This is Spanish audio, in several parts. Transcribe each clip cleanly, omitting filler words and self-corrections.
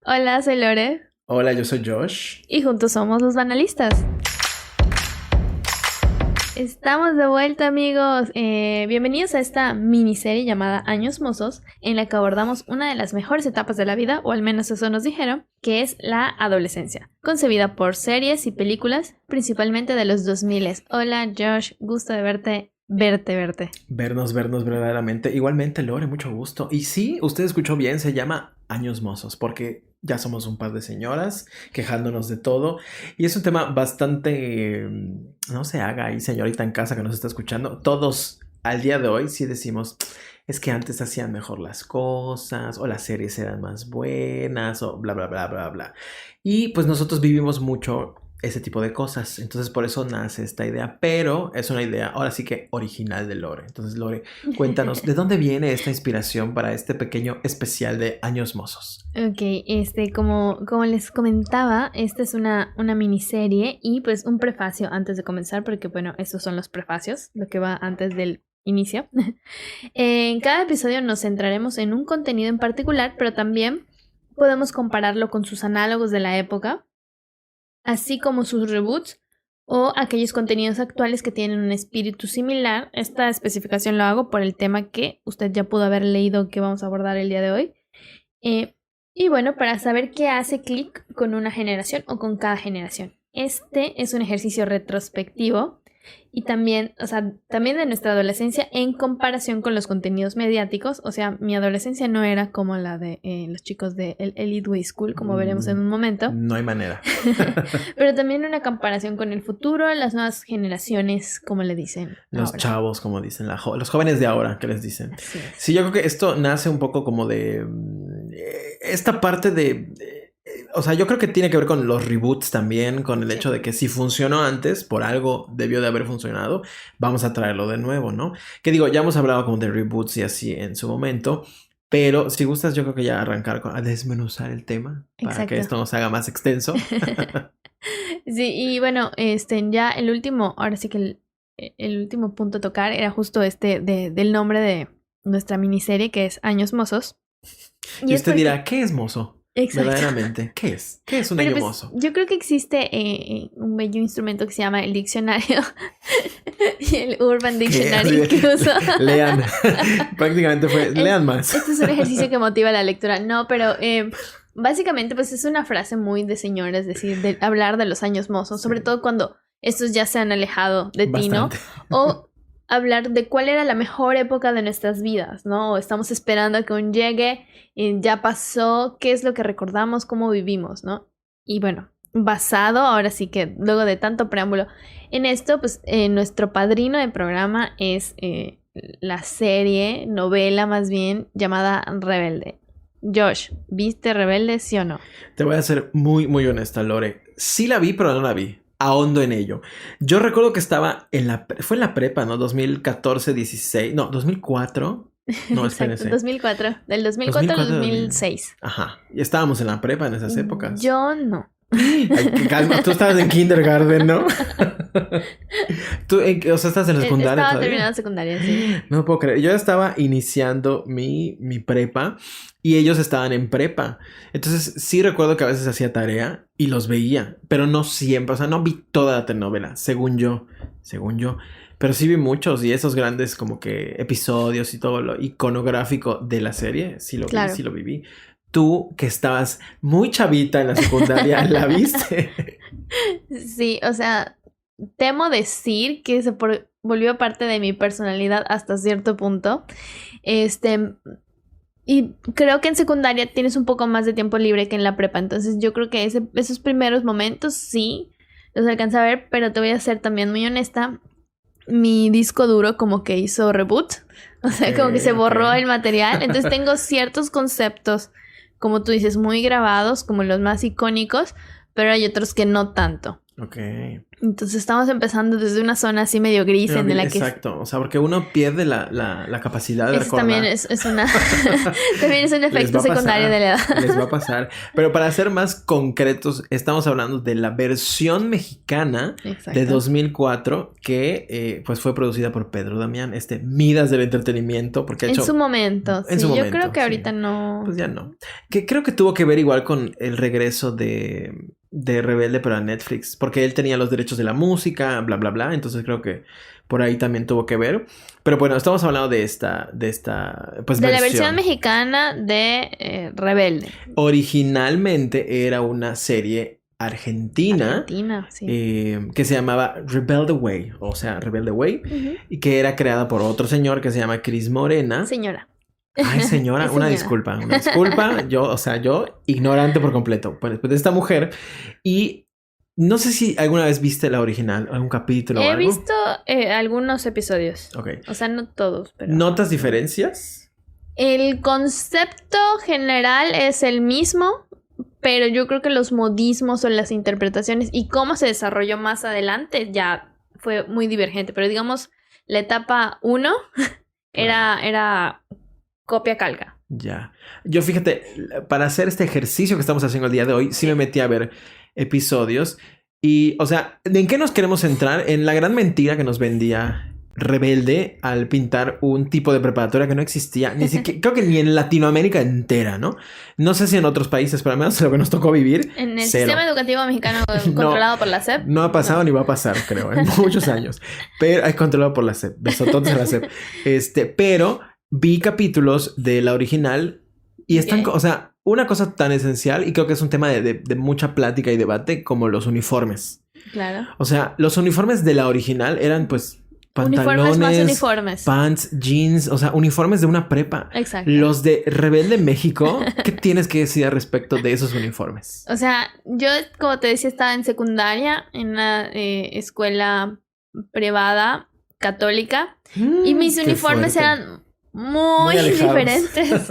Hola, soy Lore Hola, yo soy Josh. y juntos somos los Banalistas. Estamos de vuelta, amigos. Bienvenidos a esta miniserie llamada Años Mozos, en la que abordamos una de las mejores etapas de la vida, o al menos eso nos dijeron, que es la adolescencia, concebida por series y películas, principalmente de los 2000. Hola, Josh, gusto de verte. Vernos verdaderamente. Igualmente, Lore, mucho gusto. Y sí, usted escuchó bien, se llama Años Mozos, porque ya somos un par de señoras quejándonos de todo. Y es un tema bastante... No se haga ahí, señorita en casa que nos está escuchando. Todos al día de hoy sí decimos, es que antes hacían mejor las cosas, o las series eran más buenas, o bla, bla, bla, bla, bla. Y pues nosotros vivimos mucho ese tipo de cosas, entonces por eso nace esta idea, pero es una idea ahora sí que original de Lore. Entonces, Lore, cuéntanos, ¿de dónde viene esta inspiración para este pequeño especial de Años Mozos? Ok, como les comentaba, esta es una miniserie y pues un prefacio antes de comenzar, porque bueno, estos son los prefacios, lo que va antes del inicio. En cada episodio nos centraremos en un contenido en particular, pero también podemos compararlo con sus análogos de la época, así como sus reboots o aquellos contenidos actuales que tienen un espíritu similar. Esta especificación lo hago por el tema que usted ya pudo haber leído que vamos a abordar el día de hoy. Y bueno, para saber qué hace clic con una generación o con cada generación. Este es un ejercicio retrospectivo y también, también de nuestra adolescencia en comparación con los contenidos mediáticos. O sea, mi adolescencia no era como la de los chicos de el Elite Way School, como veremos en un momento. No hay manera. Pero también una comparación con el futuro, las nuevas generaciones, como le dicen Los ahora. chavos, como dicen, los jóvenes de ahora, que les dicen. Así es. Sí, yo creo que esto nace un poco como de... esta parte de... O sea, yo creo que tiene que ver con los reboots también, con el hecho de que si funcionó antes, por algo debió de haber funcionado, vamos a traerlo de nuevo, ¿no? Que digo, ya hemos hablado como de reboots y así en su momento, pero si gustas yo creo que ya arrancar a desmenuzar el tema para Exacto. que esto nos haga más extenso. Sí, y bueno, ya el último, ahora sí que el último punto a tocar era justo del nombre de nuestra miniserie, que es Años Mozos. Y usted dirá, ¿qué es mozo? Exacto. Verdaderamente, ¿qué es? ¿Qué es un año mozo? Yo creo que existe un bello instrumento que se llama el diccionario y el Urban Dictionary incluso. Lean. Prácticamente fue, lean más. Este es un ejercicio que motiva la lectura. No, pero básicamente pues es una frase muy de señora, es decir, de hablar de los años mozos, sobre todo cuando estos ya se han alejado de ti, ¿no? O hablar de cuál era la mejor época de nuestras vidas, ¿no? O estamos esperando a que aún llegue, ya pasó, qué es lo que recordamos, cómo vivimos, ¿no? Y bueno, basado, ahora sí que luego de tanto preámbulo en esto, pues nuestro padrino de programa es la serie, novela más bien, llamada Rebelde. Josh, ¿viste Rebelde, sí o no? Te voy a ser muy, muy honesta, Lore. Sí la vi, pero no la vi. Ahondo en ello. Yo recuerdo que estaba fue en la prepa, ¿no? 2014, 16, no, 2004. No, espérense. 2004, del 2004 al 2006. Ajá, y estábamos en la prepa en esas épocas. Yo no. Ay, calma, tú estabas en kindergarten, ¿no? ¿Tú, o sea, estás en la secundaria? Estaba terminando secundaria, sí. No puedo creer. Yo estaba iniciando mi prepa y ellos estaban en prepa. Entonces sí recuerdo que a veces hacía tarea y los veía, pero no siempre. O sea, no vi toda la telenovela, según yo. Pero sí vi muchos y esos grandes como que episodios y todo lo iconográfico de la serie, sí lo vi, sí lo viví. Tú, que estabas muy chavita en la secundaria, ¿la viste? Sí, o sea, temo decir que se volvió parte de mi personalidad hasta cierto punto. Y creo que en secundaria tienes un poco más de tiempo libre que en la prepa. Entonces yo creo que esos primeros momentos sí los alcancé a ver, pero te voy a ser también muy honesta. Mi disco duro como que hizo reboot. O sea, como que se borró el material. Entonces tengo ciertos conceptos, como tú dices, muy grabados, como los más icónicos, pero hay otros que no tanto. Ok. Entonces estamos empezando desde una zona así medio gris en la que... Exacto, o sea, porque uno pierde la capacidad de Eso recordar. también es una... también es un efecto secundario de la edad. Les va a pasar. Pero para ser más concretos, estamos hablando de la versión mexicana de 2004 que pues fue producida por Pedro Damián, Midas del entretenimiento, porque ha hecho... En su momento, en sí. su momento, yo creo que ahorita no... Pues ya no. Que creo que tuvo que ver igual con el regreso de Rebelde, pero a Netflix, porque él tenía los derechos de la música, bla, bla, bla. Entonces creo que por ahí también tuvo que ver. Pero bueno, estamos hablando de esta pues, de la versión mexicana de Rebelde. Originalmente era una serie argentina sí. Que se llamaba Rebelde Way, o sea, Rebelde Way, y que era creada por otro señor que se llama Cris Morena. Señora. Ay, señora, una disculpa. Yo ignorante por completo. Pues de esta mujer. Y no sé si alguna vez viste la original, algún capítulo o algo. He visto algunos episodios. Ok. O sea, no todos, pero... ¿Notas diferencias? El concepto general es el mismo, pero yo creo que los modismos o las interpretaciones y cómo se desarrolló más adelante ya fue muy divergente. Pero digamos, la etapa 1 era copia-calca. Ya. Yo fíjate, para hacer este ejercicio que estamos haciendo el día de hoy, sí me metí a ver episodios. Y, o sea, ¿en qué nos queremos centrar? En la gran mentira que nos vendía Rebelde al pintar un tipo de preparatoria que no existía, ni siquiera, creo que ni en Latinoamérica entera, ¿no? No sé si en otros países, pero al menos lo que nos tocó vivir. En el sistema educativo mexicano controlado por la SEP. No ha pasado ni va a pasar, creo, en muchos años. Pero es controlado por la SEP. Besototes a la SEP. Pero vi capítulos de la original y están, o sea, una cosa tan esencial y creo que es un tema de mucha plática y debate como los uniformes. Claro. O sea, los uniformes de la original eran pues pantalones, más uniformes, pants, jeans, o sea, uniformes de una prepa. Exacto. Los de Rebelde México, ¿qué tienes que decir al respecto de esos uniformes? O sea, yo, como te decía, estaba en secundaria en una escuela privada católica y mis uniformes eran muy diferentes.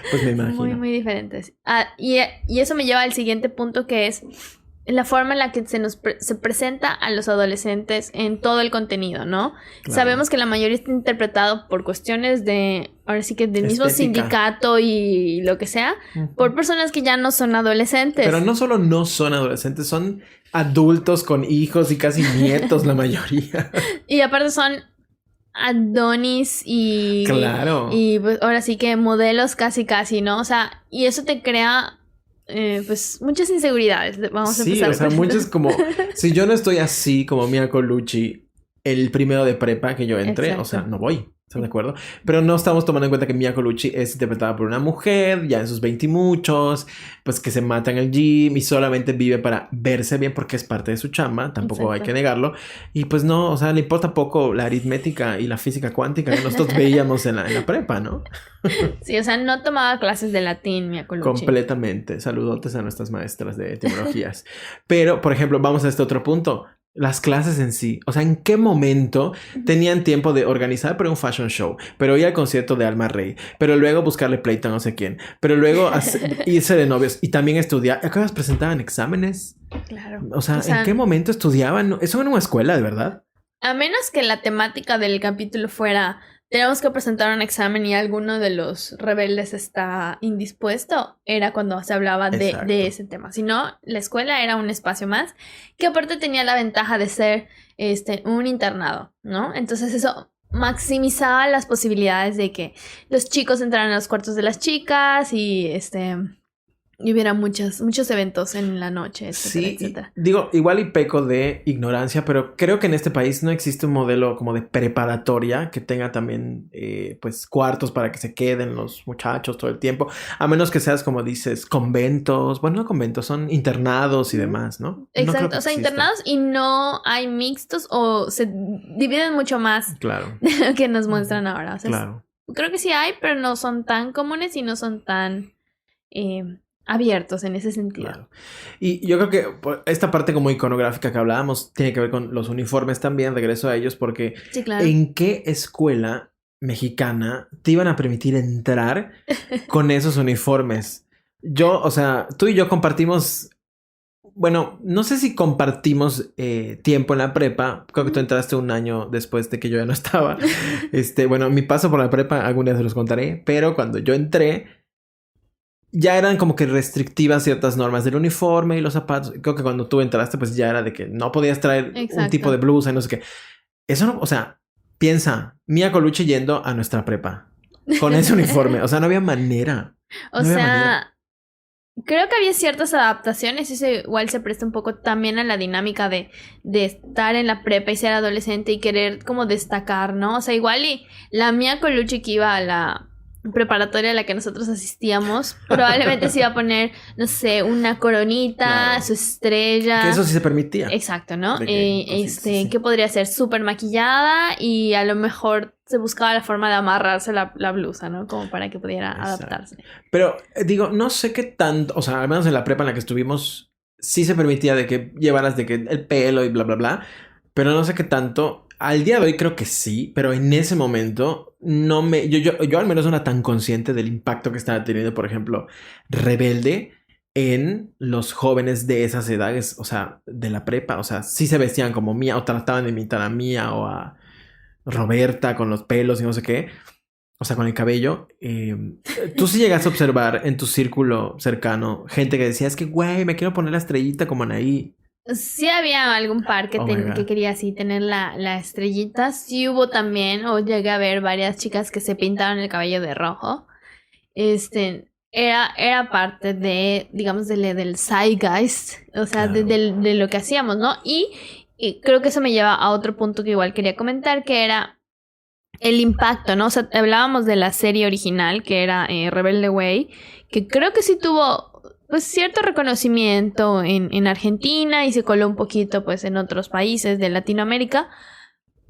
Pues me imagino. Muy, muy diferentes. Y eso me lleva al siguiente punto, que es la forma en la que se presenta a los adolescentes en todo el contenido, ¿no? Claro. Sabemos que la mayoría está interpretado por cuestiones ahora sí que del mismo sindicato y lo que sea, por personas que ya no son adolescentes. Pero no solo no son adolescentes, son adultos con hijos y casi nietos la mayoría. Y aparte son Adonis y... Claro. Y pues ahora sí que modelos casi, ¿no? O sea, y eso te crea... pues muchas inseguridades. Vamos a empezar. Sí, o sea, muchas como... Si yo no estoy así como Mia Colucci el primero de prepa que yo entré, o sea, no voy. ¿Están de acuerdo? Pero no estamos tomando en cuenta que Mia Colucci es interpretada por una mujer, ya en sus 20 y muchos, pues que se mata en el gym y solamente vive para verse bien porque es parte de su chamba, tampoco hay que negarlo. Y pues no, o sea, le importa poco la aritmética y la física cuántica que nosotros veíamos en la prepa, ¿no? Sí, o sea, no tomaba clases de latín, Mia Colucci. Completamente. Saludotes a nuestras maestras de etimologías. Pero, por ejemplo, vamos a este otro punto. Las clases en sí, o sea, ¿en qué momento tenían tiempo de organizar para un fashion show? Pero ir al concierto de Alma Rey, pero luego buscarle pleito a no sé quién, pero luego irse de novios y también estudiar. ¿A qué horas presentaban exámenes? Claro. O sea, ¿en qué momento estudiaban? Eso en una escuela, de verdad. A menos que la temática del capítulo fuera... Tenemos que presentar un examen y alguno de los rebeldes está indispuesto. Era cuando se hablaba de ese tema. Si no, la escuela era un espacio más que aparte tenía la ventaja de ser un internado, ¿no? Entonces eso maximizaba las posibilidades de que los chicos entraran a los cuartos de las chicas y hubiera muchos eventos en la noche, etcétera, etcétera. Digo, igual y peco de ignorancia, pero creo que en este país no existe un modelo como de preparatoria que tenga también, pues, cuartos para que se queden los muchachos todo el tiempo. A menos que seas, como dices, conventos. Bueno, no conventos, son internados y demás, ¿no? Exacto, no o sea, internados y no hay mixtos o se dividen mucho más. Claro. De lo que nos muestran ahora. O sea, claro. Creo que sí hay, pero no son tan comunes y no son tan... abiertos en ese sentido. Claro. Y yo creo que esta parte como iconográfica que hablábamos tiene que ver con los uniformes también, regreso a ellos, porque sí, claro. ¿En qué escuela mexicana te iban a permitir entrar con esos uniformes? Yo, o sea, tú y yo compartimos bueno, no sé si compartimos tiempo en la prepa. Creo que tú entraste un año después de que yo ya no estaba. Bueno, mi paso por la prepa, algún día se los contaré. Pero cuando yo entré, ya eran como que restrictivas ciertas normas del uniforme y los zapatos. Creo que cuando tú entraste, pues ya era de que no podías traer un tipo de blusa y no sé qué. Eso no, o sea, piensa, Mia Colucci yendo a nuestra prepa con ese uniforme. O sea, no había manera. O sea, creo que había ciertas adaptaciones. Eso igual se presta un poco también a la dinámica de estar en la prepa y ser adolescente y querer como destacar, ¿no? O sea, igual y la Mia Colucci que iba a la preparatoria a la que nosotros asistíamos, probablemente se iba a poner, no sé, una coronita, claro, su estrella. Que eso sí se permitía. Exacto, ¿no? Sí. Que podría ser súper maquillada y a lo mejor se buscaba la forma de amarrarse la blusa, ¿no? Como para que pudiera adaptarse. Pero, digo, no sé qué tanto, o sea, al menos en la prepa en la que estuvimos, sí se permitía de que llevaras de que el pelo y bla, bla, bla, pero no sé qué tanto. Al día de hoy creo que sí, pero en ese momento no me... Yo al menos no era tan consciente del impacto que estaba teniendo, por ejemplo, Rebelde en los jóvenes de esas edades, o sea, de la prepa. O sea, sí se vestían como Mía o trataban de imitar a Mía o a Roberta con los pelos y no sé qué. O sea, con el cabello. Tú sí llegaste a observar en tu círculo cercano gente que decía, es que, güey, me quiero poner la estrellita como Anaí. Sí había algún par que quería así tener la estrellita. Sí hubo también, o llegué a ver varias chicas que se pintaron el cabello de rojo. Era parte de, digamos, del zeitgeist, o sea, claro, de lo que hacíamos, ¿no? Y creo que eso me lleva a otro punto que igual quería comentar, que era el impacto, ¿no? O sea, hablábamos de la serie original, que era Rebelde Way, que creo que sí tuvo pues cierto reconocimiento en Argentina y se coló un poquito pues en otros países de Latinoamérica,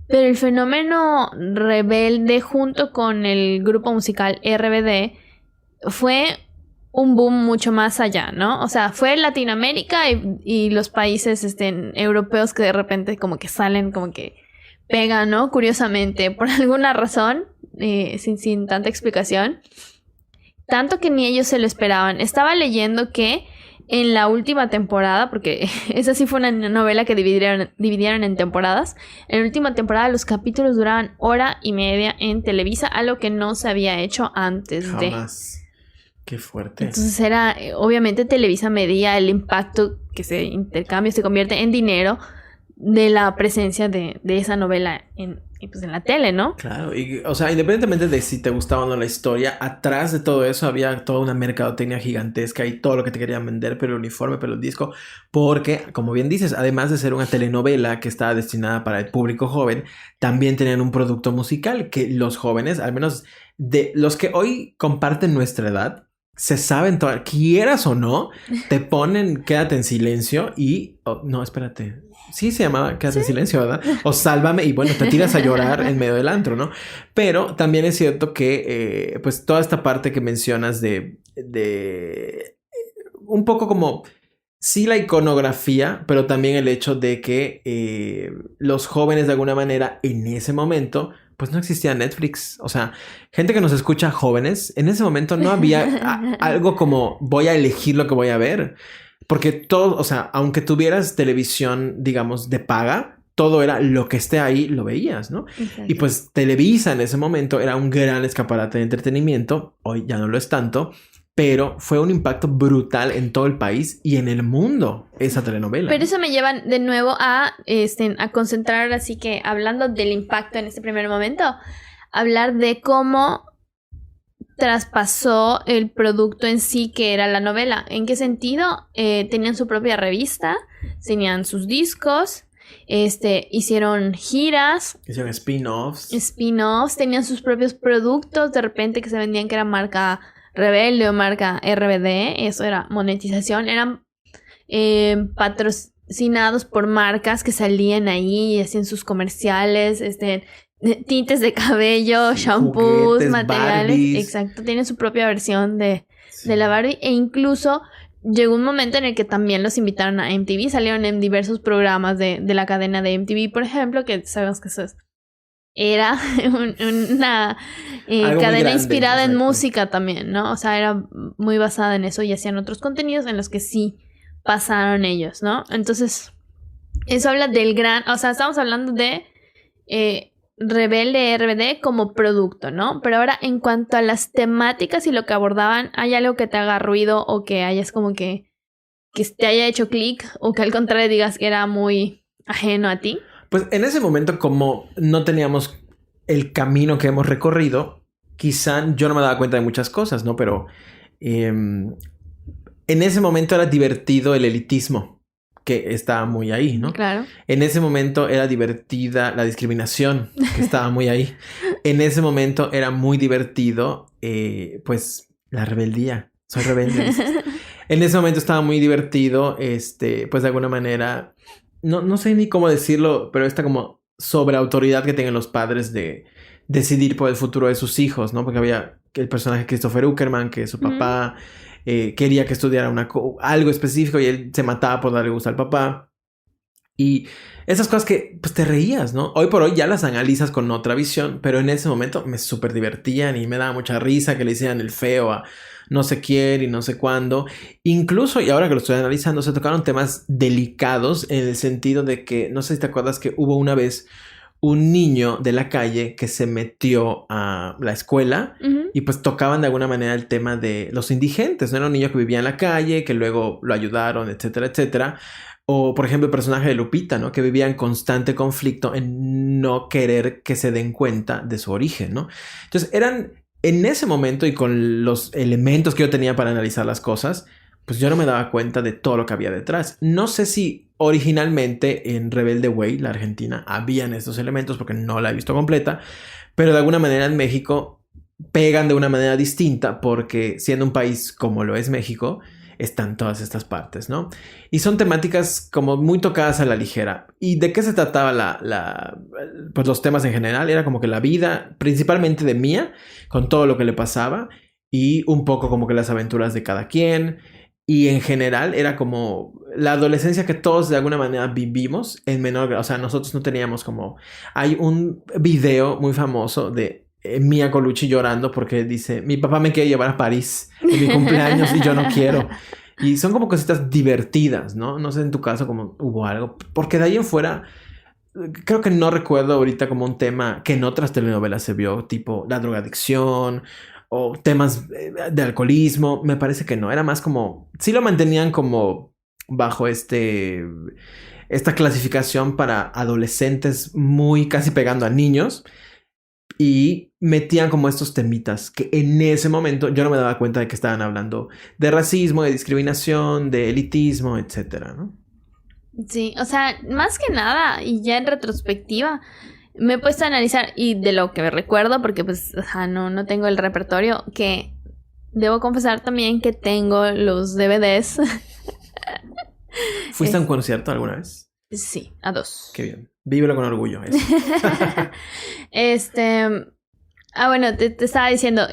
pero el fenómeno Rebelde junto con el grupo musical RBD fue un boom mucho más allá, ¿no? O sea, fue Latinoamérica y los países europeos que de repente como que salen, como que pegan, ¿no? Curiosamente, por alguna razón, sin tanta explicación. Tanto que ni ellos se lo esperaban. Estaba leyendo que en la última temporada, porque esa sí fue una novela que dividieron en temporadas, en la última temporada los capítulos duraban 1:30 en Televisa, algo que no se había hecho antes. Jamás. Qué fuerte. Entonces era, obviamente Televisa medía el impacto que se intercambia, se convierte en dinero de la presencia de esa novela en la tele, ¿no? Claro, y o sea, independientemente de si te gustaba o no la historia, atrás de todo eso había toda una mercadotecnia gigantesca y todo lo que te querían vender, pero el uniforme, pero el disco, porque, como bien dices, además de ser una telenovela que estaba destinada para el público joven, también tenían un producto musical que los jóvenes, al menos de los que hoy comparten nuestra edad, se saben, quieras o no, te ponen Quédate en silencio y... Oh, no, espérate. Sí se llamaba Quédate en silencio, ¿verdad? O Sálvame y bueno, te tiras a llorar en medio del antro, ¿no? Pero también es cierto que pues toda esta parte que mencionas de un poco como... Sí, la iconografía, pero también el hecho de que los jóvenes de alguna manera en ese momento... pues no existía Netflix. O sea, gente que nos escucha jóvenes, en ese momento no había algo como voy a elegir lo que voy a ver. Porque todo, o sea, aunque tuvieras televisión, digamos, de paga, todo era lo que esté ahí, lo veías, ¿no? Exacto. Y pues Televisa en ese momento era un gran escaparate de entretenimiento. Hoy ya no lo es tanto. Pero fue un impacto brutal en todo el país y en el mundo esa telenovela. Pero eso me lleva de nuevo a concentrar, así que hablando del impacto en este primer momento, hablar de cómo traspasó el producto en sí que era la novela. ¿En qué sentido? Tenían su propia revista, tenían sus discos, hicieron giras, hicieron spin-offs, tenían sus propios productos, de repente que se vendían que era marca Rebelde o marca RBD, eso era monetización, eran patrocinados por marcas que salían ahí y hacían sus comerciales, tintes de cabello, shampoos, materiales, Barbies. Exacto, tienen su propia versión de la Barbie e incluso llegó un momento en el que también los invitaron a MTV, salieron en diversos programas de la cadena de MTV, por ejemplo, que sabemos que eso era una cadena inspirada en música también, ¿no? O sea, era muy basada en eso y hacían otros contenidos en los que sí pasaron ellos, ¿no? Entonces, eso habla del gran... O sea, estamos hablando de Rebelde RBD como producto, ¿no? Pero ahora, en cuanto a las temáticas y lo que abordaban, ¿hay algo que te haga ruido o que hayas como que te haya hecho clic o que al contrario digas que era muy ajeno a ti? Pues en ese momento, como no teníamos el camino que hemos recorrido, quizá yo no me daba cuenta de muchas cosas, ¿no? Pero en ese momento era divertido el elitismo, que estaba muy ahí, ¿no? Claro. En ese momento era divertida la discriminación, que estaba muy ahí. En ese momento era muy divertido, pues, la rebeldía. Soy rebelde. En ese momento estaba muy divertido, pues de alguna manera, no sé ni cómo decirlo, pero esta como sobreautoridad que tienen los padres de decidir por el futuro de sus hijos, ¿no? Porque había el personaje Christopher Uckerman, que su papá quería que estudiara algo específico y él se mataba por darle gusto al papá. Y esas cosas que pues te reías, ¿no? Hoy por hoy ya las analizas con otra visión, pero en ese momento me súper divertían y me daba mucha risa que le hicieran el feo a no sé quién y no sé cuándo. Incluso, y ahora que lo estoy analizando, se tocaron temas delicados en el sentido de que, no sé si te acuerdas que hubo una vez un niño de la calle que se metió a la escuela y pues tocaban de alguna manera el tema de los indigentes, ¿no? Era un niño que vivía en la calle, que luego lo ayudaron, etcétera, etcétera. O, por ejemplo, el personaje de Lupita, ¿no? Que vivía en constante conflicto en no querer que se den cuenta de su origen, ¿no? Entonces, eran en ese momento y con los elementos que yo tenía para analizar las cosas, pues yo no me daba cuenta de todo lo que había detrás. No sé si originalmente en Rebelde Way, la Argentina, habían estos elementos porque no la he visto completa, pero de alguna manera en México pegan de una manera distinta porque siendo un país como lo es México, están todas estas partes, ¿no? Y son temáticas como muy tocadas a la ligera. ¿Y de qué se trataba pues los temas en general? Era como que la vida, principalmente de Mía, con todo lo que le pasaba y un poco como que las aventuras de cada quien. Y en general era como la adolescencia que todos de alguna manera vivimos en menor grado. O sea, nosotros no teníamos como... Hay un video muy famoso de Mia Colucci llorando porque dice, mi papá me quiere llevar a París en mi cumpleaños y yo no quiero. Y son como cositas divertidas, ¿no? No sé en tu caso como hubo algo. Porque de ahí en fuera, creo que no recuerdo ahorita como un tema que en otras telenovelas se vio, tipo la drogadicción o temas de alcoholismo. Me parece que no, era más como... Sí lo mantenían como bajo esta clasificación para adolescentes muy casi pegando a niños. Y metían como estos temitas que en ese momento yo no me daba cuenta de que estaban hablando de racismo, de discriminación, de elitismo, etcétera, ¿no? Sí, o sea, más que nada, y ya en retrospectiva, me he puesto a analizar, y de lo que me recuerdo, porque pues, o sea, no tengo el repertorio, que debo confesar también que tengo los DVDs. ¿Fuiste a un concierto alguna vez? Sí, a 2. Qué bien. Vívelo con orgullo. Bueno, te estaba diciendo,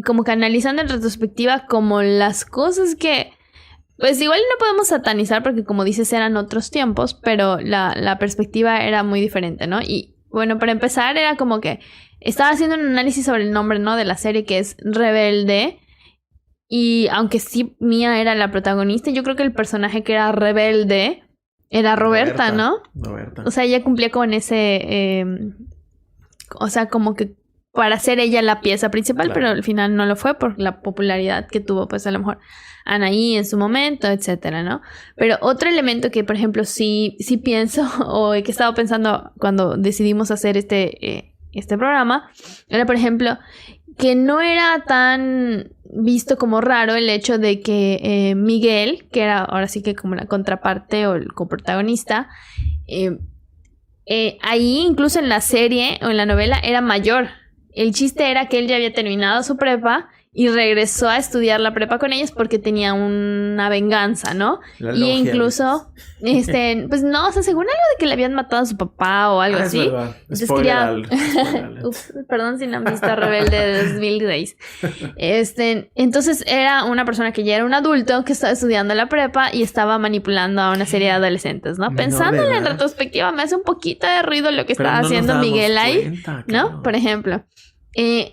como que analizando en retrospectiva como las cosas que, pues igual no podemos satanizar porque como dices eran otros tiempos, pero la perspectiva era muy diferente, ¿no? Y bueno, para empezar era como que estaba haciendo un análisis sobre el nombre, ¿no? De la serie que es Rebelde. Y aunque sí Mía era la protagonista, yo creo que el personaje que era rebelde era Roberta, ¿no? Roberta. O sea, ella cumplía con ese... o sea, como que para ser ella la pieza principal, claro. Pero al final no lo fue por la popularidad que tuvo, pues a lo mejor Anaí en su momento, etcétera, ¿no? Pero otro elemento que, por ejemplo, sí pienso, o que he estado pensando cuando decidimos hacer este programa, era, por ejemplo, que no era tan visto como raro el hecho de que Miguel, que era ahora sí que como la contraparte o el coprotagonista, ahí incluso en la serie o en la novela era mayor. El chiste era que él ya había terminado su prepa y regresó a estudiar la prepa con ellos porque tenía una venganza, ¿no? Y incluso, pues no, o sea, según algo de que le habían matado a su papá o algo así. Es verdad. Spoiler. Ups, perdón si no han visto Rebelde de 2006. Entonces era una persona que ya era un adulto que estaba estudiando la prepa y estaba manipulando a una serie de adolescentes, ¿no? Pensándole en retrospectiva, me hace un poquito de ruido lo que estaba haciendo Miguel ahí, ¿no? Por ejemplo.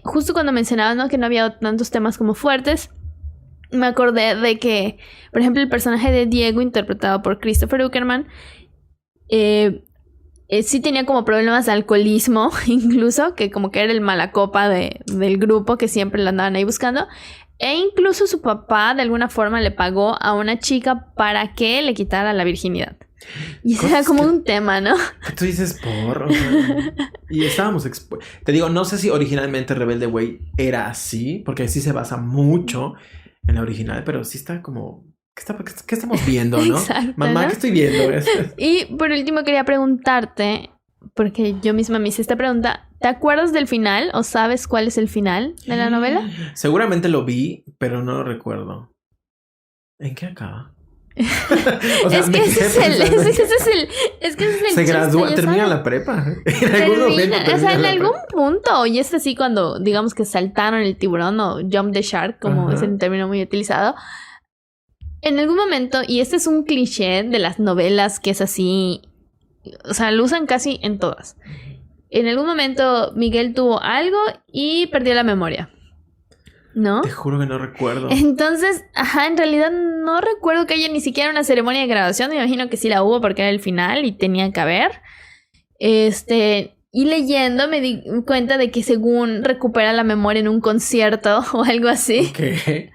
Justo cuando mencionabas, ¿no? Que no había tantos temas como fuertes, me acordé de que, por ejemplo, el personaje de Diego, interpretado por Christopher Uckerman, sí tenía como problemas de alcoholismo, incluso, que como que era el mala copa del grupo, que siempre lo andaban ahí buscando. E incluso su papá de alguna forma le pagó a una chica para que le quitara la virginidad. Y ese era como un tema, ¿no? Tú dices o sea, y estábamos te digo, no sé si originalmente Rebelde Way era así, porque sí se basa mucho en la original, pero sí está como... ¿Qué estamos viendo, no? Exacto, Mamá, ¿no? ¿qué estoy viendo? Y por último quería preguntarte, porque yo misma me hice esta pregunta, ¿te acuerdas del final o sabes cuál es el final de la novela? Seguramente lo vi, pero no lo recuerdo. ¿En qué acaba? O sea, es que ese es el se gradúa, chiste, termina ¿sabes? la prepa. En algún momento O sea, en algún prepa. punto, y es así cuando, digamos que saltaron el tiburón o jump the shark, como es el término muy utilizado. En algún momento, y este es un cliché de las novelas que es así, o sea, lo usan casi en todas. En algún momento Miguel tuvo algo y perdió la memoria, ¿no? Te juro que no recuerdo. Entonces, en realidad no recuerdo que haya ni siquiera una ceremonia de graduación. Me imagino que sí la hubo porque era el final y tenía que haber. Y leyendo me di cuenta de que según recupera la memoria en un concierto o algo así. ¿Qué?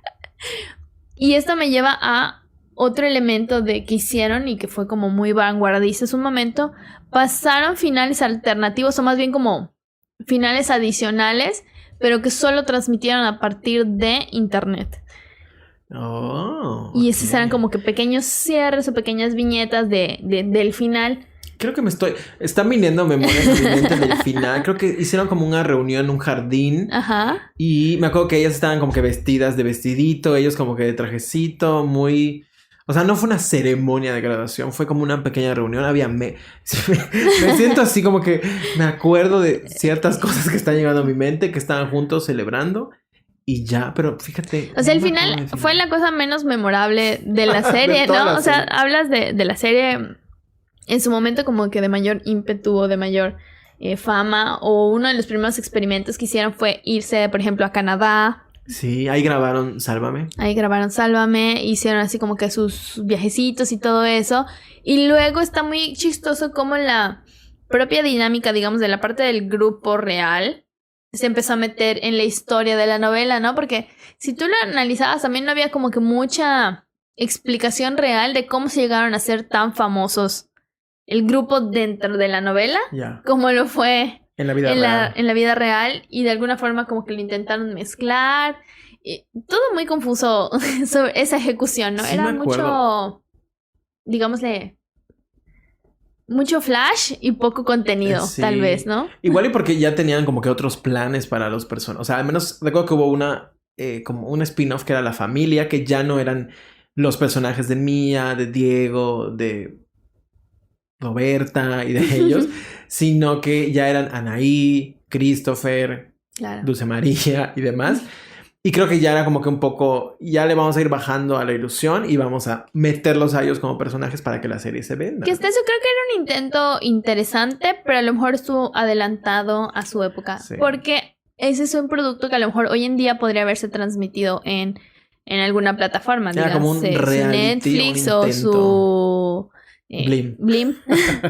Y esto me lleva a otro elemento de que hicieron y que fue como muy vanguardista en un momento. Pasaron finales alternativos o más bien como finales adicionales, pero que solo transmitieron a partir de internet. Y esos eran como que pequeños cierres o pequeñas viñetas del final. Creo que están viniendo memorias a mi mente del final. Creo que hicieron como una reunión en un jardín. Ajá. Y me acuerdo que ellas estaban como que vestidas de vestidito, ellos como que de trajecito, muy... O sea, no fue una ceremonia de graduación, fue como una pequeña reunión. Me siento así como que me acuerdo de ciertas cosas que están llegando a mi mente, que estaban juntos celebrando y ya, pero fíjate. O sea, el final fue la cosa menos memorable de la serie, ¿no? O sea, hablas de la serie en su momento como que de mayor ímpetu o de mayor fama, o uno de los primeros experimentos que hicieron fue irse, por ejemplo, a Canadá. Sí, ahí grabaron Sálvame. Hicieron así como que sus viajecitos y todo eso. Y luego está muy chistoso como la propia dinámica, digamos, de la parte del grupo real se empezó a meter en la historia de la novela, ¿no? Porque si tú lo analizabas, también no había como que mucha explicación real de cómo se llegaron a ser tan famosos el grupo dentro de la novela, como lo fue en la vida real. En la vida real, y de alguna forma como que lo intentaron mezclar. Todo muy confuso sobre esa ejecución, ¿no? Sí, era mucho, digámosle, mucho flash y poco contenido, tal vez, ¿no? Igual y porque ya tenían como que otros planes para los personajes. O sea, al menos recuerdo que hubo como un spin-off que era La Familia, que ya no eran los personajes de Mía, de Diego, de Roberta y de ellos, sino que ya eran Anaí, Christopher, Dulce María y demás. Y creo que ya era como que un poco, ya le vamos a ir bajando a la ilusión y vamos a meterlos a ellos como personajes para que la serie se venda. Que hasta eso creo que era un intento interesante, pero a lo mejor estuvo adelantado a su época. Sí. Porque ese es un producto que a lo mejor hoy en día podría haberse transmitido en alguna plataforma. Era como un reality, Netflix un o su... Blim.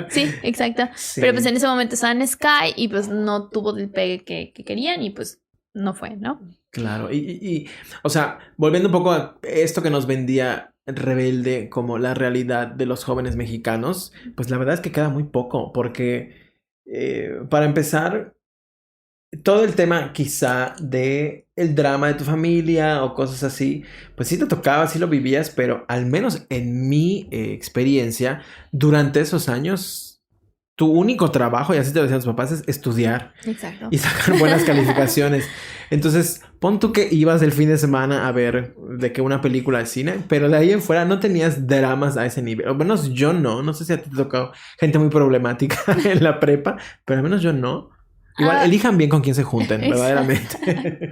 Sí, exacto. Sí. Pero pues en ese momento estaba en Sky y pues no tuvo el pegue que querían y pues no fue, ¿no? Claro, y o sea, volviendo un poco a esto que nos vendía Rebelde como la realidad de los jóvenes mexicanos, pues la verdad es que queda muy poco, porque para empezar, todo el tema quizá de el drama de tu familia o cosas así, pues sí te tocaba, sí lo vivías, pero al menos en mi experiencia, durante esos años... Tu único trabajo, y así te lo decían tus papás, es estudiar. Exacto. Y sacar buenas calificaciones. Entonces, pon tú que ibas el fin de semana a ver de que una película de cine, pero de ahí en fuera no tenías dramas a ese nivel. O al menos yo no. No sé si a ti te tocó gente muy problemática en la prepa, pero al menos yo no. Igual, elijan bien con quién se junten, verdaderamente.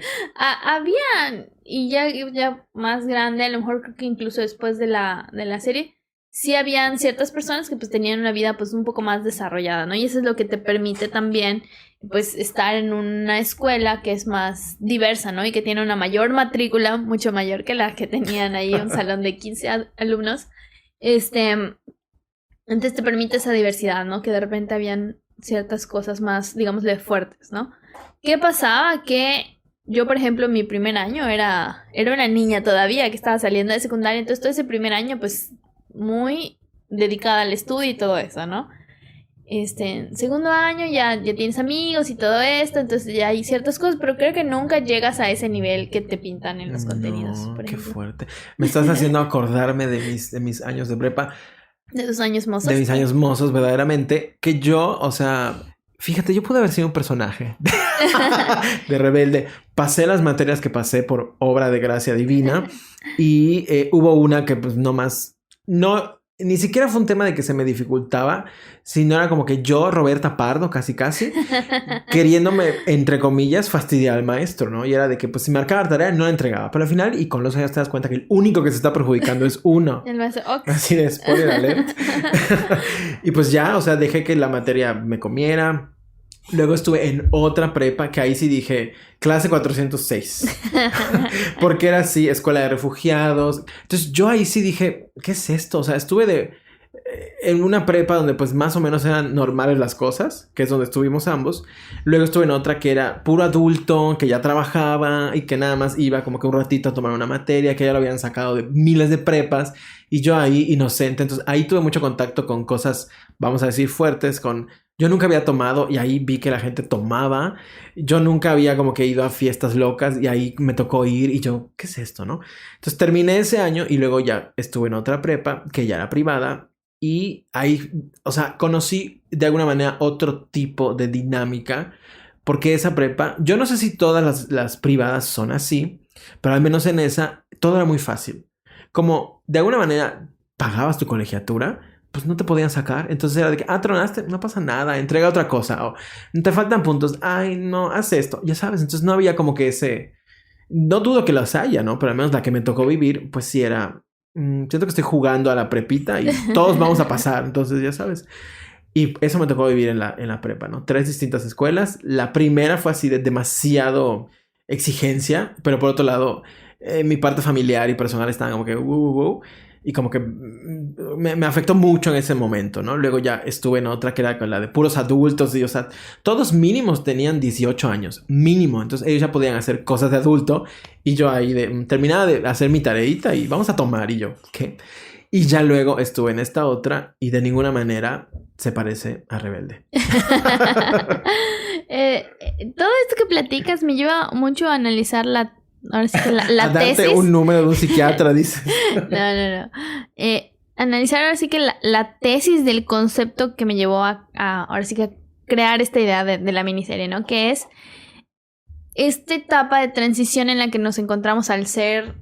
Había, y ya más grande, a lo mejor creo que incluso después de la serie... sí habían ciertas personas que pues tenían una vida pues un poco más desarrollada, ¿no? Y eso es lo que te permite también pues estar en una escuela que es más diversa, ¿no? Y que tiene una mayor matrícula, mucho mayor que la que tenían ahí, un salón de 15 alumnos. Entonces te permite esa diversidad, ¿no? Que de repente habían ciertas cosas más, digámosle, fuertes, ¿no? ¿Qué pasaba? Que yo, por ejemplo, mi primer año era una niña todavía que estaba saliendo de secundaria, entonces todo ese primer año, pues, muy dedicada al estudio y todo eso, ¿no? En segundo año ya tienes amigos y todo esto, entonces ya hay ciertas cosas, pero creo que nunca llegas a ese nivel que te pintan en los contenidos. No, Por qué ejemplo. fuerte. Me estás haciendo acordarme de mis años de prepa, De tus años mozos. de mis años mozos, verdaderamente, que yo, o sea, fíjate, yo pude haber sido un personaje de Rebelde. Pasé las materias que pasé por obra de gracia divina y hubo una que pues no más, no, ni siquiera fue un tema de que se me dificultaba, sino era como que yo, Roberta Pardo, casi casi, queriéndome, entre comillas, fastidiar al maestro, ¿no? Y era de que pues si marcaba la tarea no la entregaba, pero al final y con los años te das cuenta que el único que se está perjudicando es uno. El maestro, Así de spoiler alert. Y pues ya, o sea, dejé que la materia me comiera. Luego estuve en otra prepa que ahí sí dije clase 406. Porque era así, escuela de refugiados. Entonces yo ahí sí dije, ¿qué es esto? O sea, estuve en una prepa donde pues más o menos eran normales las cosas, que es donde estuvimos ambos. Luego estuve en otra que era puro adulto, que ya trabajaba y que nada más iba como que un ratito a tomar una materia, que ya lo habían sacado de miles de prepas. Y yo ahí inocente. Entonces ahí tuve mucho contacto con cosas, vamos a decir, fuertes, con... Yo nunca había tomado y ahí vi que la gente tomaba. Yo nunca había como que ido a fiestas locas y ahí me tocó ir y yo, ¿qué es esto, no? Entonces terminé ese año y luego ya estuve en otra prepa que ya era privada y ahí, o sea, conocí de alguna manera otro tipo de dinámica porque esa prepa, yo no sé si todas las privadas son así, pero al menos en esa todo era muy fácil. Como de alguna manera pagabas tu colegiatura, pues no te podían sacar. Entonces era de que, tronaste, no pasa nada, entrega otra cosa. O te faltan puntos, ay, no, haz esto, ya sabes. Entonces no había como que ese... No dudo que las haya, ¿no? Pero al menos la que me tocó vivir, pues sí era... siento que estoy jugando a la prepita y todos vamos a pasar. Entonces ya sabes. Y eso me tocó vivir en la prepa, ¿no? 3 distintas escuelas. La primera fue así de demasiado exigencia, pero por otro lado, mi parte familiar y personal estaba como que... Y como que me afectó mucho en ese momento, ¿no? Luego ya estuve en otra que era con la de puros adultos y, o sea, todos mínimos tenían 18 años, mínimo. Entonces ellos ya podían hacer cosas de adulto y yo ahí terminaba de hacer mi tareita y vamos a tomar y yo, ¿qué? Y ya luego estuve en esta otra y de ninguna manera se parece a Rebelde. Todo esto que platicas me lleva mucho a analizar ahora sí que la a darte tesis. un número de un psiquiatra, dices. No. Analizar ahora sí que la tesis del concepto que me llevó a ahora sí que a crear esta idea de la miniserie, ¿no? Que es esta etapa de transición en la que nos encontramos al ser,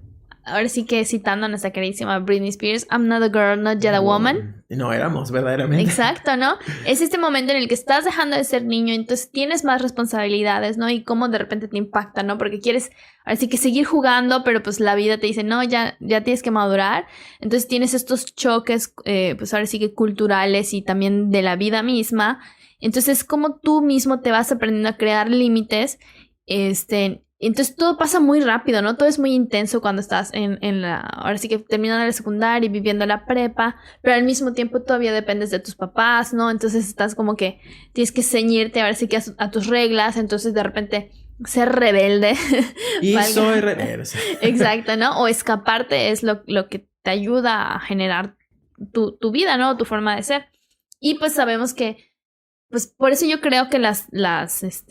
ahora sí que citando a nuestra queridísima Britney Spears, I'm not a girl, not yet a woman. No éramos, verdaderamente. Exacto, ¿no? Es este momento en el que estás dejando de ser niño, entonces tienes más responsabilidades, ¿no? Y cómo de repente te impacta, ¿no? Porque quieres, ahora sí que seguir jugando, pero pues la vida te dice, no, ya tienes que madurar. Entonces tienes estos choques, pues ahora sí que culturales y también de la vida misma. Entonces, como tú mismo te vas aprendiendo a crear límites, entonces todo pasa muy rápido, ¿no? Todo es muy intenso cuando estás ahora sí que terminando la secundaria y viviendo la prepa, pero al mismo tiempo todavía dependes de tus papás, ¿no? Entonces estás como que tienes que ceñirte ahora sí que a tus reglas, entonces de repente ser rebelde. Y soy rebelde. Exacto, ¿no? O escaparte es lo que te ayuda a generar tu vida, ¿no? Tu forma de ser. Y pues sabemos que pues por eso yo creo que las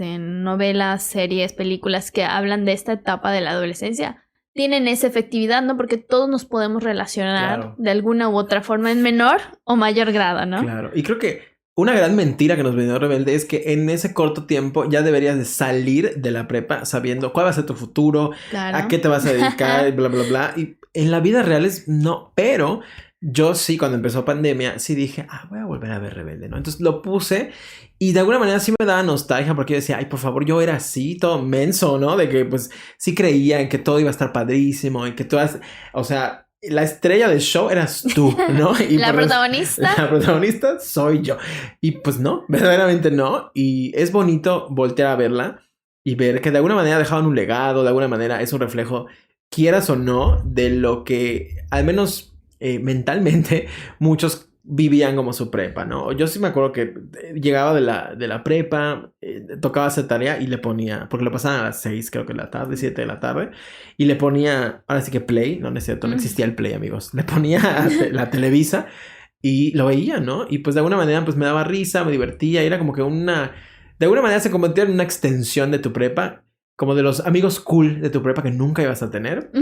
novelas, series, películas que hablan de esta etapa de la adolescencia tienen esa efectividad, ¿no? Porque todos nos podemos relacionar de alguna u otra forma en menor o mayor grado, ¿no? Claro, y creo que una gran mentira que nos vendió Rebelde es que en ese corto tiempo ya deberías de salir de la prepa sabiendo cuál va a ser tu futuro, a qué te vas a dedicar, bla, bla, bla. Y en la vida real no, pero... Yo sí, cuando empezó pandemia, sí dije, voy a volver a ver Rebelde, ¿no? Entonces lo puse y de alguna manera sí me daba nostalgia porque yo decía, por favor, yo era así, todo menso, ¿no? De que pues sí creía en que todo iba a estar padrísimo, en que todas, o sea, la estrella del show eras tú, ¿no? Y la protagonista. La protagonista soy yo. Y pues no, verdaderamente no. Y es bonito voltear a verla y ver que de alguna manera dejaban un legado, de alguna manera es un reflejo, quieras o no, de lo que al menos mentalmente muchos vivían como su prepa, ¿no? Yo sí me acuerdo que llegaba de la prepa, tocaba hacer tarea y le ponía, porque lo pasaban a las 6, creo que de la tarde, 7 de la tarde, y le ponía, ahora sí que Play, no es cierto, no existía el Play, amigos, le ponía la Televisa y lo veía, ¿no? Y pues de alguna manera pues me daba risa, me divertía, y era como que de alguna manera se convertía en una extensión de tu prepa, como de los amigos cool de tu prepa que nunca ibas a tener.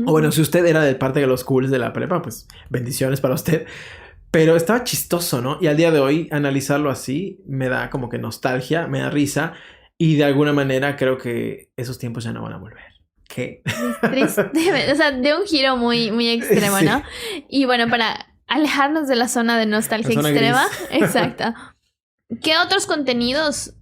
O bueno, si usted era de parte de los cools de la prepa, pues bendiciones para usted. Pero estaba chistoso, ¿no? Y al día de hoy, analizarlo así me da como que nostalgia, me da risa. Y de alguna manera creo que esos tiempos ya no van a volver. ¿Qué? Triste. O sea, de un giro muy, muy extremo, sí. ¿No? Y bueno, para alejarnos de la zona de nostalgia extrema. Gris. Exacto. ¿Qué otros contenidos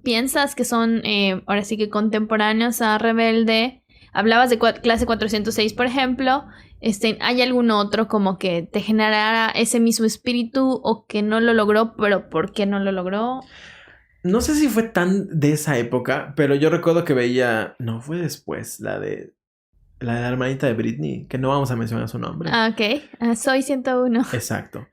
piensas que son, ahora sí que contemporáneos a Rebelde? Hablabas de clase 406, por ejemplo. ¿Hay algún otro como que te generara ese mismo espíritu o que no lo logró, pero por qué no lo logró? No sé si fue tan de esa época, pero yo recuerdo que veía... No, fue después, la de la hermanita de Britney, que no vamos a mencionar su nombre. Ah, ok. Soy 101. Exacto.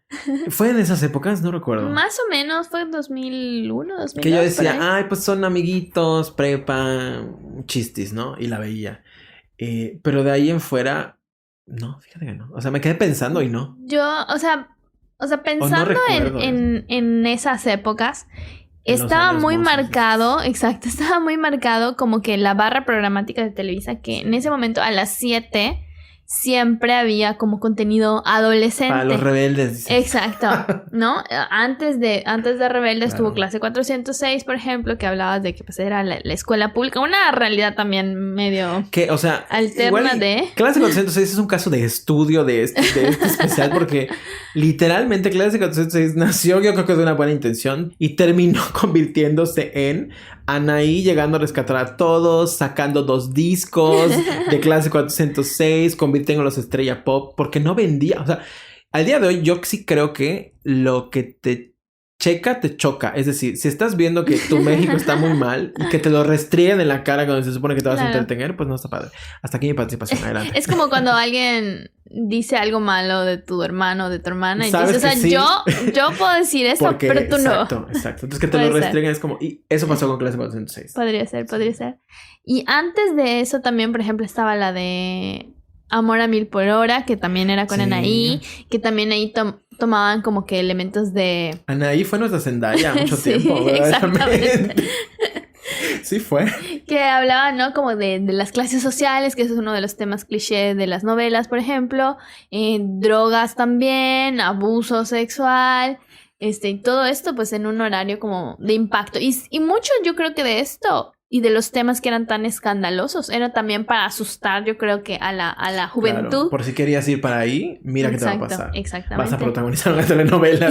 ¿Fue en esas épocas? No recuerdo. Más o menos, fue en 2001, 2002. Que yo decía, ay, pues son amiguitos, prepa, chistis, ¿no? Y la veía. Pero de ahí en fuera... No, fíjate que no. O sea, me quedé pensando y no. Yo, o sea pensando no en esas épocas, estaba muy marcado, exacto, estaba muy marcado como que la barra programática de Televisa, que en ese momento a las 7 siempre había como contenido adolescente. Para los rebeldes. Exacto, ¿no? Antes de Rebelde estuvo clase 406, por ejemplo, que hablabas de que pues era la escuela pública, una realidad también medio que, o sea, alterna de... Clase 406 es un caso de estudio de este especial porque literalmente clase 406 nació, yo creo que de una buena intención y terminó convirtiéndose en Anaí llegando a rescatar a todos, sacando 2 discos de clase 406, convirtiéndolos en estrella pop, porque no vendía. O sea, al día de hoy yo sí creo que lo que te checa, te choca. Es decir, si estás viendo que tu México está muy mal y que te lo restringen en la cara cuando se supone que te vas a entretener, pues no está padre. Hasta aquí mi participación, adelante. Es como cuando alguien dice algo malo de tu hermano o de tu hermana y dices, o sea, sí? yo puedo decir eso, porque, pero tú exacto, no. Exacto. Entonces que te lo restringen es como... Y eso pasó con clase 406. Podría ser. Y antes de eso también, por ejemplo, estaba la de Amor a Mil por Hora, que también era con Anaí, que también ahí tomaban como que elementos de... Anaí fue nuestra Zendaya mucho tiempo, verdaderamente. Sí fue. Que hablaban, ¿no? Como de las clases sociales, que eso es uno de los temas cliché de las novelas, por ejemplo. Drogas también, abuso sexual, y todo esto pues en un horario como de impacto. Y mucho yo creo que de esto y de los temas que eran tan escandalosos era también para asustar, yo creo que a la juventud. Claro, por si querías ir para ahí, mira qué te va a pasar. Exactamente. Vas a protagonizar una telenovela.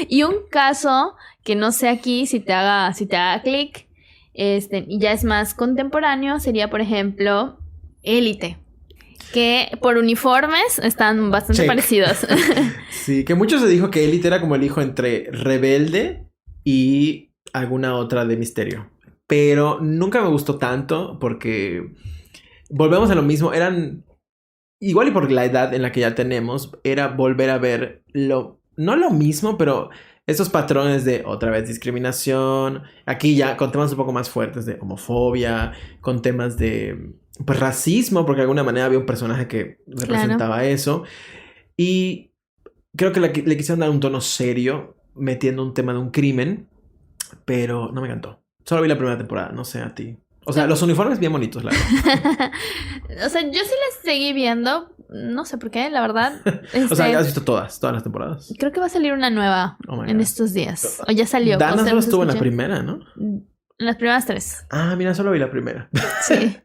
Y un caso que no sé aquí si te haga clic, y ya es más contemporáneo, sería por ejemplo Élite, que por uniformes están bastante parecidos. Sí, que mucho se dijo que Élite era como el hijo entre Rebelde y alguna otra de Misterio. Pero nunca me gustó tanto porque volvemos a lo mismo. Eran igual y por la edad en la que ya tenemos, era volver a ver no lo mismo, pero esos patrones de otra vez discriminación. Aquí ya con temas un poco más fuertes de homofobia, con temas de pues, racismo, porque de alguna manera había un personaje que representaba eso. Y creo que le quisieron dar un tono serio, metiendo un tema de un crimen, pero no me encantó. Solo vi la primera temporada, no sé a ti. O sea, los uniformes bien bonitos, la verdad. O sea, yo sí las seguí viendo. No sé por qué, la verdad. O sea, ¿has visto todas las temporadas? Creo que va a salir una nueva en estos días. O ya salió. Dana solo estuvo en la primera, ¿no? En las primeras 3. Ah, mira, solo vi la primera. Sí.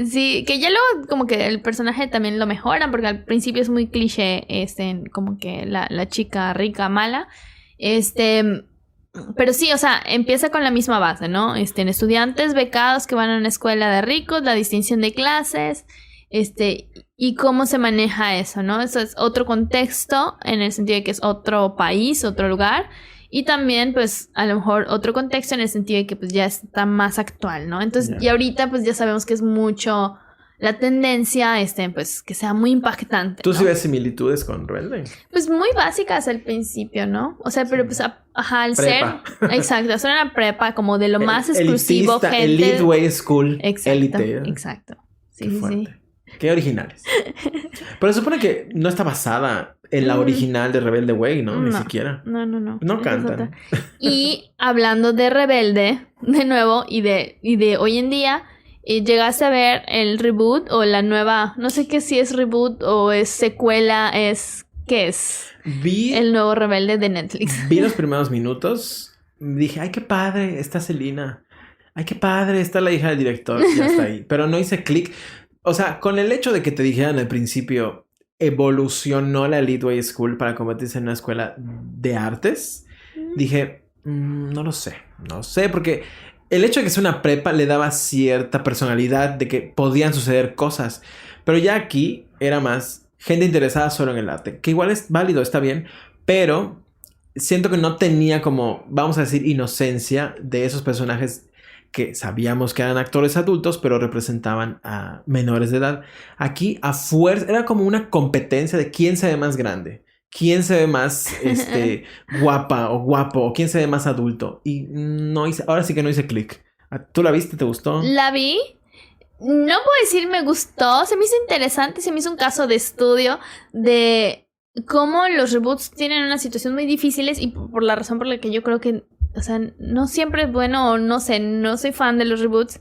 Sí, que ya luego como que el personaje también lo mejoran, porque al principio es muy cliché, como que la chica rica, mala. Pero sí, o sea, empieza con la misma base, ¿no? En estudiantes becados que van a una escuela de ricos, la distinción de clases, y cómo se maneja eso, ¿no? Eso es otro contexto en el sentido de que es otro país, otro lugar. Y también, pues, a lo mejor otro contexto en el sentido de que pues ya está más actual, ¿no? Entonces, y ahorita pues ya sabemos que es mucho la tendencia, pues, que sea muy impactante, ¿Tú ¿no? sí ves similitudes con Rebelde? Pues muy básicas al principio, ¿no? O sea, pero pues, al prepa. ser... Exacto, hacer una prepa como de lo más exclusivo, elitista, gente... Elite Way School. Exacto, Élite. exacto. Sí, Qué sí, fuerte. sí. Qué originales. Pero se supone que no está basada en la original de Rebelde Way, ¿no? Ni siquiera. No. No Esa es cantan. otra. Y hablando de Rebelde, de nuevo, y de hoy en día, ¿llegaste a ver el reboot o la nueva? No sé qué si es reboot o es secuela, ¿qué es? Vi El nuevo Rebelde de Netflix. Vi los primeros minutos. Dije, ay, qué padre, está Selena. Ay, qué padre, está la hija del director. Ya está ahí. Pero no hice clic. O sea, con el hecho de que te dijeran al principio, evolucionó la Elite Way School para convertirse en una escuela de artes, dije, no lo sé. No sé, porque el hecho de que sea una prepa le daba cierta personalidad de que podían suceder cosas. Pero ya aquí era más gente interesada solo en el arte. Que igual es válido, está bien. Pero siento que no tenía como, vamos a decir, inocencia de esos personajes que sabíamos que eran actores adultos, pero representaban a menores de edad. Aquí, a fuerza, era como una competencia de quién se ve más grande, quién se ve más guapa o guapo, o quién se ve más adulto. Y no hice, ahora sí que no hice clic. ¿Tú la viste? ¿Te gustó? La vi. No puedo decir me gustó, se me hizo interesante, se me hizo un caso de estudio de cómo los reboots tienen unas situaciones muy difíciles y por la razón por la que yo creo que, o sea, no siempre es bueno o no sé, no soy fan de los reboots.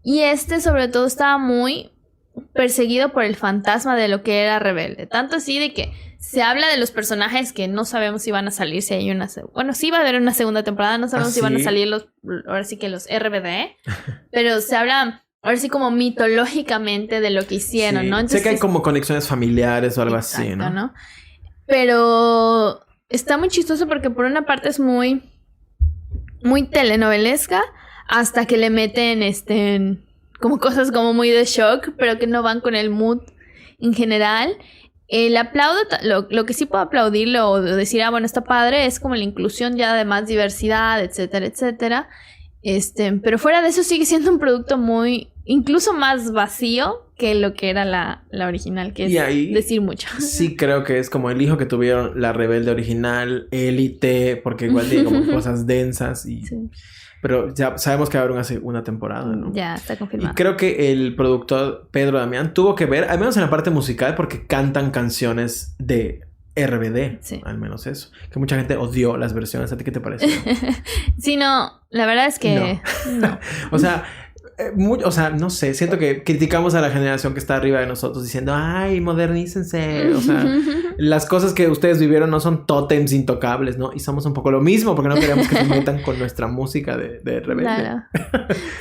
Y sobre todo estaba muy perseguido por el fantasma de lo que era Rebelde. Tanto así de que se habla de los personajes que no sabemos si van a salir, si hay una... Bueno, sí va a haber una segunda temporada, no sabemos si van a salir ahora sí que los RBD, pero se habla... Ahora sí como mitológicamente de lo que hicieron, sí. ¿no? Entonces, sé que hay como conexiones familiares o algo así, ¿no? Pero está muy chistoso porque por una parte es muy telenovelesca hasta que le meten como cosas como muy de shock, pero que no van con el mood en general. Le aplaudo, lo que sí puedo aplaudirlo o decir, bueno, está padre, es como la inclusión ya de más diversidad, etcétera, etcétera. Pero fuera de eso sigue siendo un producto incluso más vacío que lo que era la original, que es ahí, decir mucho. Sí creo que es como el hijo que tuvieron la Rebelde original, Élite, porque igual tiene como cosas densas y... Sí. Pero ya sabemos que va a haber una temporada, ¿no? Ya, está confirmado. Y creo que el productor Pedro Damián tuvo que ver, al menos en la parte musical, porque cantan canciones de RBD, sí. Al menos eso. Que mucha gente odió las versiones. ¿A ti qué te pareció? Sí, no, la verdad es que no. O sea, no sé, siento que criticamos a la generación que está arriba de nosotros diciendo, ay, modernícense. O sea, las cosas que ustedes vivieron no son tótems intocables, ¿no? Y somos un poco lo mismo porque no queremos que se metan con nuestra música de rebelde. Claro.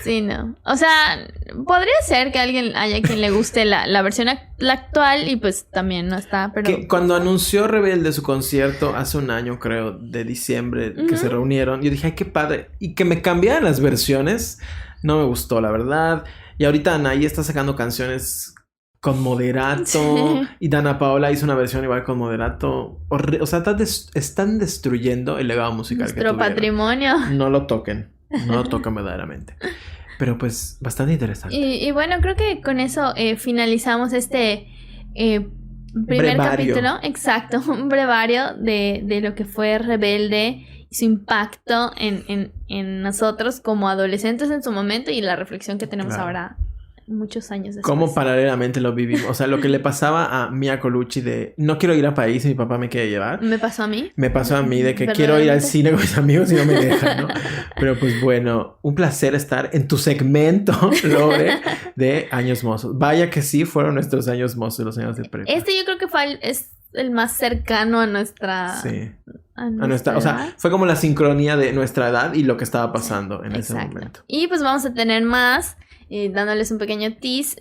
Sí, no. O sea, podría ser que haya quien le guste la versión la actual y pues también no está, pero... Que cuando anunció Rebelde su concierto hace un año, creo, de diciembre, que se reunieron, yo dije, ay, qué padre. Y que me cambiaran las versiones... No me gustó, la verdad. Y ahorita Anaí está sacando canciones con moderato. Sí. Y Dana Paola hizo una versión igual con moderato. O sea, están destruyendo el legado musical nuestro que tuvieron. Patrimonio. No lo toquen. No lo toquen verdaderamente. Pero pues, bastante interesante. Y bueno, creo que con eso finalizamos primer brevario. Capítulo. Exacto, un brevario de lo que fue Rebelde y su impacto en nosotros como adolescentes en su momento y la reflexión que tenemos ahora muchos años después. Cómo paralelamente lo vivimos. O sea, lo que le pasaba a Mia Colucci de no quiero ir a París y mi papá me quiere llevar. ¿Me pasó a mí? Me pasó a mí de que quiero ir al cine con mis amigos y no me dejan, ¿no? Pero pues bueno, un placer estar en tu segmento, Lore, de Años Mozos. Vaya que sí fueron nuestros años mozos, los años de prepa. Yo creo que es el más cercano a nuestra... Sí. A nuestra, o sea, fue como la sincronía de nuestra edad y lo que estaba pasando en ese momento. Y pues vamos a tener más, dándoles un pequeño tease,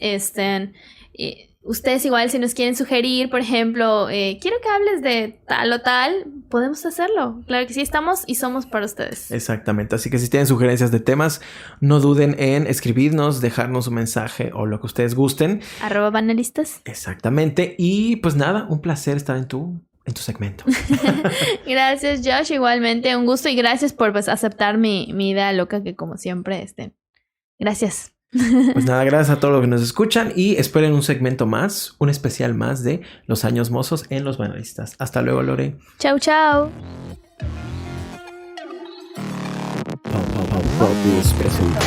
Ustedes igual si nos quieren sugerir, por ejemplo, quiero que hables de tal o tal, podemos hacerlo. Claro que sí, estamos y somos para ustedes. Exactamente, así que si tienen sugerencias de temas, no duden en escribirnos, dejarnos un mensaje o lo que ustedes gusten. @banalistas. Exactamente, y pues nada, un placer estar en tu segmento. Gracias, Josh, igualmente un gusto y gracias por pues aceptar mi idea loca que como siempre Gracias. Pues nada, gracias a todos los que nos escuchan y esperen un segmento más, un especial más de Los Años Mozos en Los Banalistas. Hasta luego, Lore. Chau, chau. Pop News presenta